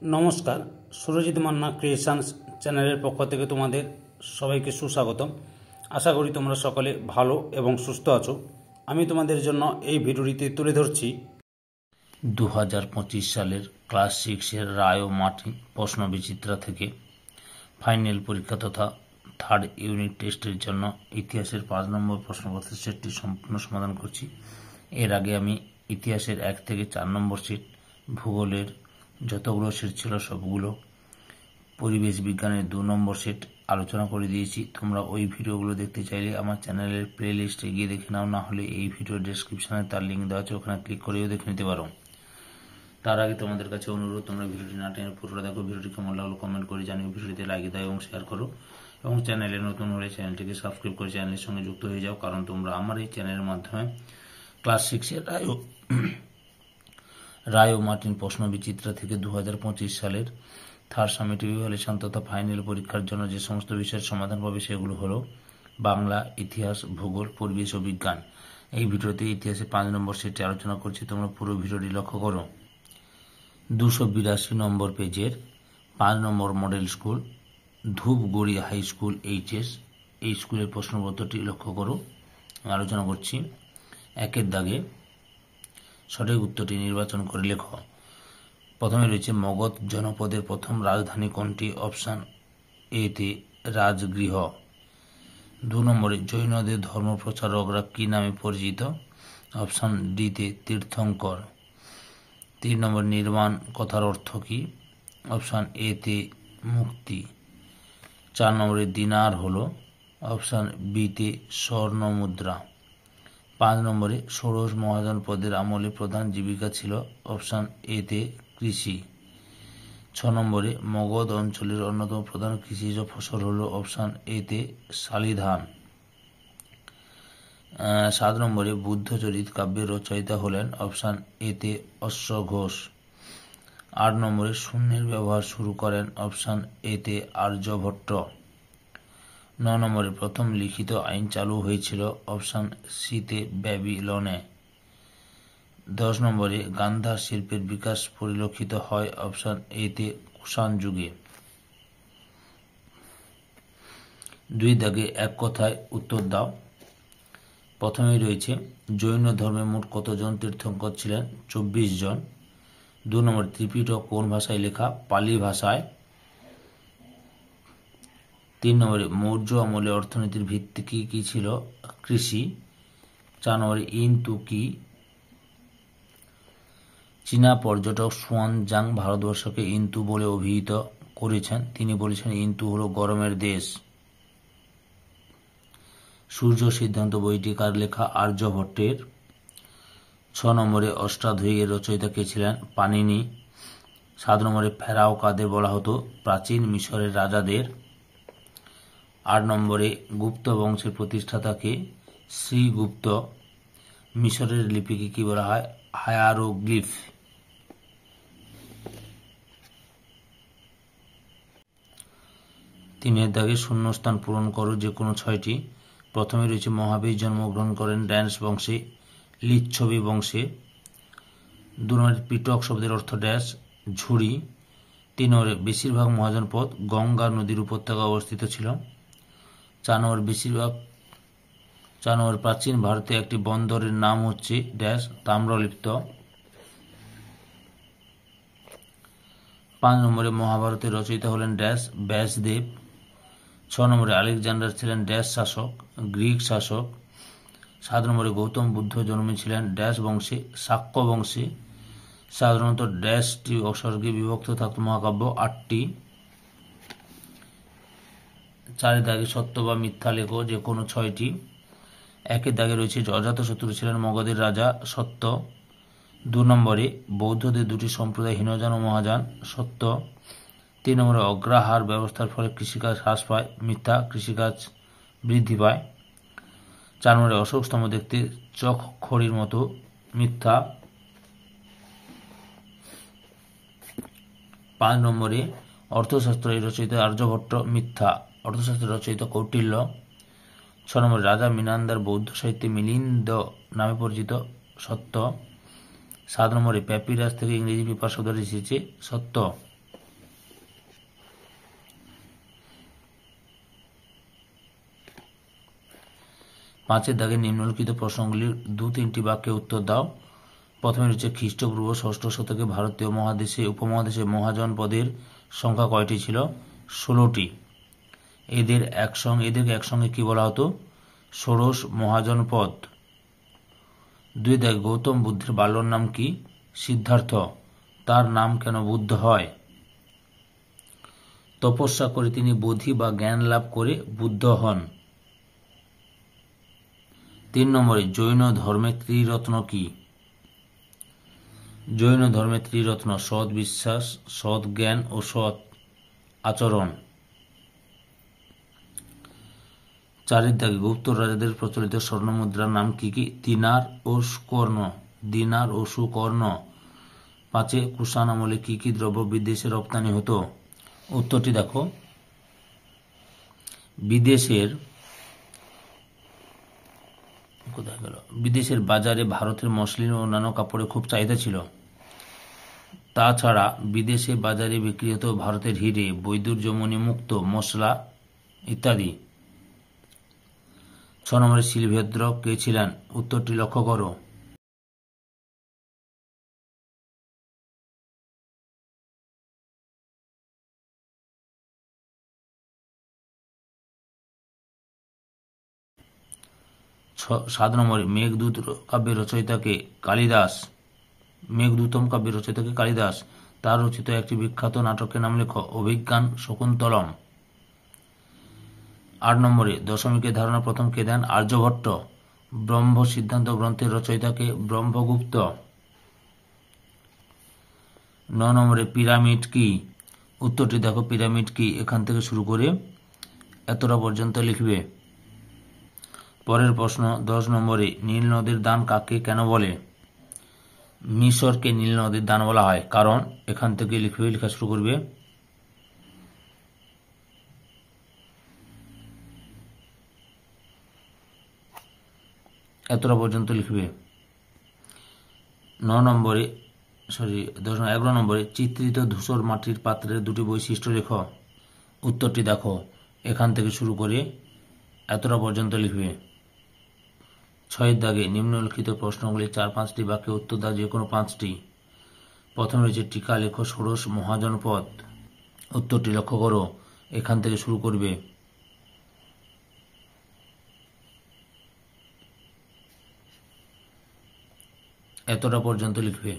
নমস্কার, সুরজিৎ মান্না ক্রিয়েশনস চ্যানেলের পক্ষ থেকে তোমাদের সবাইকে সুস্বাগতম। আশা করি তোমরা সকলে ভালো এবং সুস্থ আছো। আমি তোমাদের জন্য এই ভিডিওটিতে তুলে ধরছি 2025 সালের ক্লাস 6-এর রায় ও মার্টিন প্রশ্ন বিচিত্রা থেকে ফাইনাল পরীক্ষা তথা থার্ড ইউনিট টেস্টের জন্য ইতিহাসের 5 নম্বর প্রশ্নপত্রের সেটটি সম্পূর্ণ সমাধান করছি। এর আগে আমি ইতিহাসের 1 থেকে 4 নম্বর সেট, ভূগোলের যতগুলো সেট ছিল সবগুলো, পরিবেশ বিজ্ঞানের 2 নম্বর সেট আলোচনা করে দিয়েছি। তোমরা ওই ভিডিওগুলো দেখতে চাইলে আমার চ্যানেলের প্লে লিস্টে গিয়ে দেখে নাও, না হলে এই ভিডিও ডেসক্রিপশনে তার লিঙ্ক দেওয়া আছে, ওখানে ক্লিক করেও দেখে নিতে পারো। তার আগে তোমাদের কাছে অনুরোধ, তোমরা ভিডিওটি না টেনে পুরোটা দেখো। ভিডিওটি কেমন লাগলো কমেন্ট করে জানিও, ভিডিওটিতে লাইক দাও এবং শেয়ার করো, এবং চ্যানেলে নতুন হলে চ্যানেলটিকে সাবস্ক্রাইব করে চ্যানেলের সঙ্গে যুক্ত হয়ে যাও, কারণ তোমরা আমার এই চ্যানেলের মাধ্যমে ক্লাস 6-এর রায় ও মার্টিন প্রশ্ন বিচিত্রা থেকে 2025 সালের থার্ড সামেটিভ ইভ্যালুয়েশন তথা ফাইনাল পরীক্ষার জন্য যে সমস্ত বিষয়ের সমাধান পাবে সেগুলো হলো বাংলা, ইতিহাস, ভূগোল, পরিবেশ ও বিজ্ঞান। এই ভিডিওতে ইতিহাসে 5 নম্বর সেটে আলোচনা করছি, তোমরা পুরো ভিডিওটি লক্ষ্য করো। 282 নম্বর পেজের 5 number model school Dhupguri high school HS, এই স্কুলের প্রশ্নপত্রটি লক্ষ্য করো। আলোচনা করছি। 1-এর দাগে সঠিক উত্তরটি নির্বাচন করে লেখো। প্রথমে রয়েছে মগধ জনপদের প্রথম রাজধানী কোনটি? অপশান এতে রাজগৃহ। 2 নম্বরে জৈনদের ধর্মপ্রচারকরা কি নামে পরিচিত? অপশান ডিতে তীর্থঙ্কর। 3 নম্বর নির্বাণ কথার অর্থ কি? অপশান এতে মুক্তি। 4 নম্বরে দিনার হলো? অপশান বিতে স্বর্ণ মুদ্রা। 5 নম্বরে ষোড়শ মহাজন পদের আমলে প্রধান জীবিকা ছিল? অপশান এতে কৃষি। 6 নম্বরে মগধ অঞ্চলের অন্যতম প্রধান কৃষিজ ফসল হলো? অপশান এতে শালি ধান। 7 নম্বরে বুদ্ধচরিত কাব্যের রচয়িতা হলেন? অপশান এতে অশ্ব ঘোষ। 8 নম্বরে শূন্যের ব্যবহার শুরু করেন? অপশান এতে আর্যভট্ট। 9 নম্বরে প্রথম লিখিত আইন চালু হয়েছিল? অপশান সিতে ব্যাবিলনে। 10 নম্বরে গান্ধার শিল্পের বিকাশ পরিলক্ষিত হয়? অপশান এতে কুষাণ যুগে। 2 দাগে এক কথায় উত্তর দাও। প্রথমেই রয়েছে জৈন ধর্মে মোট কতজন তীর্থঙ্কর ছিলেন? 24 জন। 2 নম্বর ত্রিপিটক কোন ভাষায় লেখা? পালি ভাষায়। 3 নম্বরে মৌর্য আমলে অর্থনীতির ভিত্তি কি ছিল? কৃষি। 4 নম্বরে ইন্তু কি? চীনা পর্যটক সুয়ান জাং ভারতবর্ষকে ইন্তু বলে অভিহিত করেছেন। তিনি বলেছেন ইন্তু হলো গরমের দেশ। সূর্য সিদ্ধান্ত বইটি কার লেখা? আর্যভট্টের। 6 নম্বরে অষ্টাধ্যায়ীর রচয়িতা কে ছিলেন? পাণিনি। 7 নম্বরে ফেরাও কাদের বলা হতো? প্রাচীন মিশরের রাজাদের। 8 নম্বরে গুপ্ত বংশের প্রতিষ্ঠাতাকে? শ্রীগুপ্ত। মিশরের লিপিকে কি বলা হয়? হায়ারোগ্লিফ। 3-এর দাগে শূন্যস্থান পূরণ করো যে কোনো 6টি। প্রথমে রয়েছে মহাবীর জন্মগ্রহণ করেন ড্যান্স বংশে? লিচ্ছবি বংশে। 2 নম্বরে পিটক শব্দের অর্থ ড্যাশ? ঝুড়ি। 3 নম্বরে বেশিরভাগ মহাজনপদ গঙ্গা নদীর উপত্যকা অবস্থিত ছিল। 4 নম্বর প্রাচীন ভারতে একটি বন্দরের নাম হচ্ছে ড্যাশ? তাম্রলিপ্ত। 5 নম্বরে মহাভারতের রচয়িতা হলেন ড্যাশ? ব্যাসদেব। 6 নম্বরে আলেকজান্ডার ছিলেন ড্যাশ শাসক? গ্রিক শাসক। 7 নম্বরে গৌতম বুদ্ধ জন্মেছিলেন ড্যাশ বংশে? শাক্য বংশে। সাধারণত ড্যাশটি অসর্গে বিভক্ত থাকত মহাকাব্য? 8টি। 4-এর দাগে সত্য বা মিথ্যা লেখো যে কোনো 6টি। 1-এর দাগে রয়েছে অজাতশত্রু ছিলেন মগধের রাজা? সত্য। 2 নম্বরে বৌদ্ধদের 2টি সম্প্রদায় হীনযান ও মহাযান? সত্য। 3 নম্বরে অগ্রাহার ব্যবস্থার ফলে কৃষিকাজ হ্রাস পায়? মিথ্যা, কৃষিকাজ বৃদ্ধি পায়। 4 নম্বরে অশোক স্তম্ভ দেখতে চক খড়ির মতো? মিথ্যা। 5 নম্বরে অর্থশাস্ত্রের রচয়িতা আর্যভট্ট? মিথ্যা। অর্থশাস্ত্রের রচয়িতা কৌটিল্য। 6 নম্বরে রাজা মিনান্দার বৌদ্ধ সাহিত্যে মিলিন্দ নামে পরিচিত? সত্য। 7 নম্বরে প্যাপিরাস থেকে ইংরেজি পেপার শব্দটি এসেছে? সত্য। 5-এর দাগে নিম্নলিখিত প্রশ্নগুলির 2-3টি বাক্যে উত্তর দাও। প্রথমে রয়েছে খ্রিস্টপূর্ব 6ষ্ঠ শতকে ভারতীয় উপমহাদেশে মহাজনপদের সংখ্যা কয়টি ছিল? 16টি। এদেরকে একসঙ্গে কি বলা হতো? ষোড়শ মহাজনপদ। 2 দাগে গৌতম বুদ্ধের বাল্যর নাম কি? সিদ্ধার্থ। তার নাম কেন বুদ্ধ হয়? তপস্যা করে তিনি বোধি বা জ্ঞান লাভ করে বুদ্ধ হন। 3 নম্বরে জৈন ধর্মের ত্রিরত্ন কি? জৈন ধর্মের ত্রিরত্ন সৎ বিশ্বাস, সৎ জ্ঞান ও সৎ আচরণ। 4-এর দাগে গুপ্ত রাজাদের প্রচলিত স্বর্ণমুদ্রার নাম কি কি? দিনার ও সুকর্ণ। 5-এ কুষাণ আমলে কি কি দ্রব্য বিদেশে রপ্তানি হতো? উত্তরটি দেখো। বিদেশের বাজারে ভারতের মসলিন ও অন্যান্য কাপড়ে খুব চাহিদা ছিল। তাছাড়া বিদেশে বাজারে বিক্রি হতো ভারতের হিরে, বৈদুর্যমণি মুক্ত, মশলা ইত্যাদি। 6 নম্বরে শিলভদ্র কে ছিলেন? উত্তরটি লক্ষ্য করো। সাত নম্বরে মেঘদূতম কাব্যের রচয়িতাকে কালিদাস। তার রচিত একটি বিখ্যাত নাটকের নাম লেখো। অভিজ্ঞান শকুন্তলম। 8 নম্বরে দশমিকের ধারণা প্রথম কে দেন? আর্যভট্ট। ব্রহ্ম সিদ্ধান্ত গ্রন্থের রচয়িতাকে? ব্রহ্মগুপ্ত। 9 নম্বরে পিরামিড কি? উত্তরটি দেখো। পিরামিড কি? এখান থেকে শুরু করে এতটা পর্যন্ত লিখবে। পরের প্রশ্ন 10 নম্বরে নীল নদের দান কাকে কেন বলে? মিশরকে নীল নদীর দান বলা হয় কারণ। এখান থেকে লেখা শুরু করবে। এতটা পর্যন্ত লিখবে। 11 নম্বরে চিত্রিত ধূসর মাটির পাত্রের দুটি বৈশিষ্ট্য লেখো। উত্তরটি দেখো। এখান থেকে শুরু করে এতটা পর্যন্ত লিখবে। 6-এর দাগে নিম্নলিখিত প্রশ্নগুলি 4-5টি বাক্যে উত্তর দাও, যে কোনো 5টি। প্রথমে রয়েছে টিকা লেখো ষোড়শ মহাজনপদ। উত্তরটি লক্ষ্য করো। এখান থেকে শুরু করবে। এতটা পর্যন্ত লিখবে।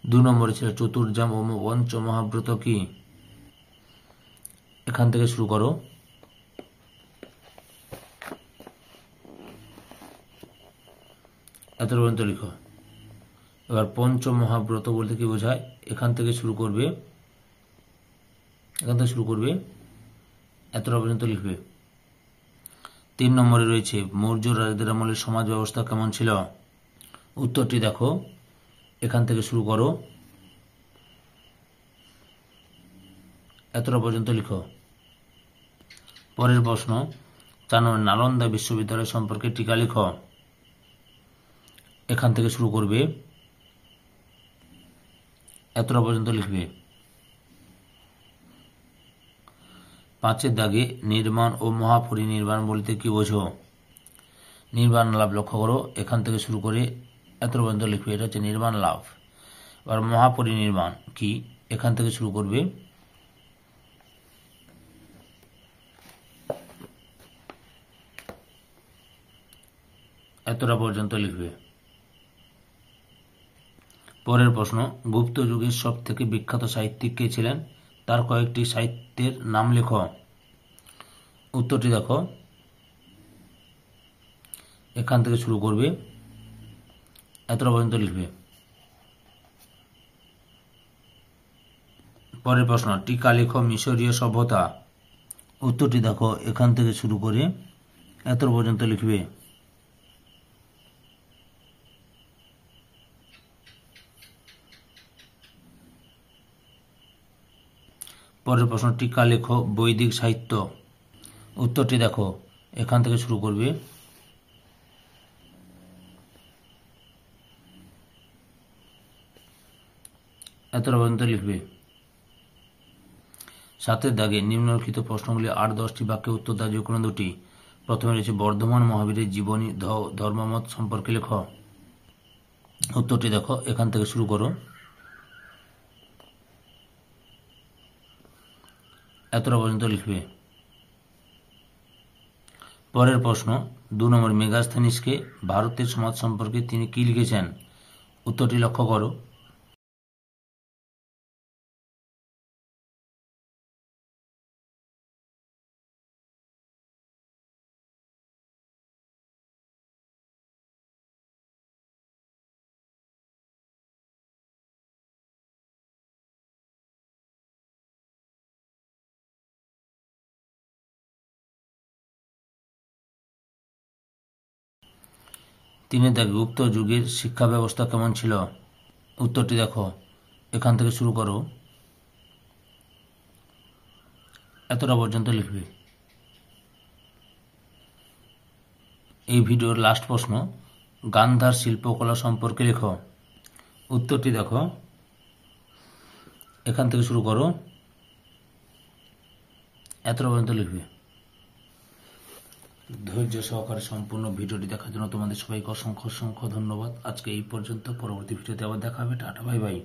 2 নম্বরে ছিল চতুর্যাম ও পঞ্চ মহাব্রত কি? এখান থেকে শুরু করো। এতটা পর্যন্ত লিখো। এবার পঞ্চ মহাব্রত বলতে কি বোঝায়? এখান থেকে শুরু করবে। এতটা পর্যন্ত লিখবে। 3 নম্বরে রয়েছে মৌর্য রাজাদের আমলে সমাজ ব্যবস্থা কেমন ছিল? উত্তরটি দেখো। এখান থেকে শুরু করো। এতটা পর্যন্ত লিখো। পরের প্রশ্ন 4 নম্বর নালন্দা বিশ্ববিদ্যালয় সম্পর্কে টিকা লিখো। এখান থেকে শুরু করবে। এতটা পর্যন্ত লিখবে। 5-এর দাগে নির্বাণ ও মহাপরিনির্বাণ বলতে কি বোঝো? নির্বাণ লাভ লক্ষ্য করো। এখান থেকে শুরু করে এতটা পর্যন্ত লিখবে। এটা হচ্ছে নির্বাণ লাভ। এবার মহাপরিনির্বাণ কি? এখান থেকে শুরু করবে। এতটা পর্যন্ত লিখবে। পরের প্রশ্ন গুপ্ত যুগের সব থেকে বিখ্যাত সাহিত্যিক কে ছিলেন? তার কয়েকটি সাহিত্যের নাম লেখো। উত্তরটি দেখো। এখান থেকে শুরু করবে। এতটা পর্যন্ত লিখবে। পরের প্রশ্ন টিকা লেখো মিশরীয় সভ্যতা। উত্তরটি দেখো। এখান থেকে শুরু করে এতটা পর্যন্ত লিখবে। পরের প্রশ্ন টিকা লেখো বৈদিক সাহিত্য। উত্তরটি দেখো। এখান থেকে শুরু করবে। এতটা পর্যন্ত লিখবে। 7 দাগে নিম্নলিখিত প্রশ্নগুলি 8-10টি বাক্যে উত্তর দাও যে কোনো দুটি। প্রথমে রয়েছে বর্ধমান মহাবীরের জীবনী ধর্মমত সম্পর্কে লেখ। উত্তরটি দেখো, এখান থেকে শুরু করো। এতটা পর্যন্ত লিখবে। পরের প্রশ্ন 2 নম্বর, মেগাস্থানিসকে ভারতের সমাজ সম্পর্কে তিনি কি লিখেছেন? উত্তরটি লক্ষ্য করো। তিনের দাগে গুপ্ত যুগের শিক্ষা ব্যবস্থা কেমন ছিল? উত্তরটি দেখো, এখান থেকে শুরু করো। এতটা পর্যন্ত লিখবে। এই ভিডিওর লাস্ট প্রশ্ন, গান্ধার শিল্পকলা সম্পর্কে লেখো। উত্তরটি দেখো, এখান থেকে শুরু করো। এতটা পর্যন্ত লিখবে। ধৈর্য সহকারে সম্পূর্ণ ভিডিওটি দেখার জন্য তোমাদের সবাইকে অসংখ্য অসংখ্য ধন্যবাদ। আজকে এই পর্যন্ত। পরবর্তী ভিডিওতে আবার দেখা হবে। Tata, bye bye.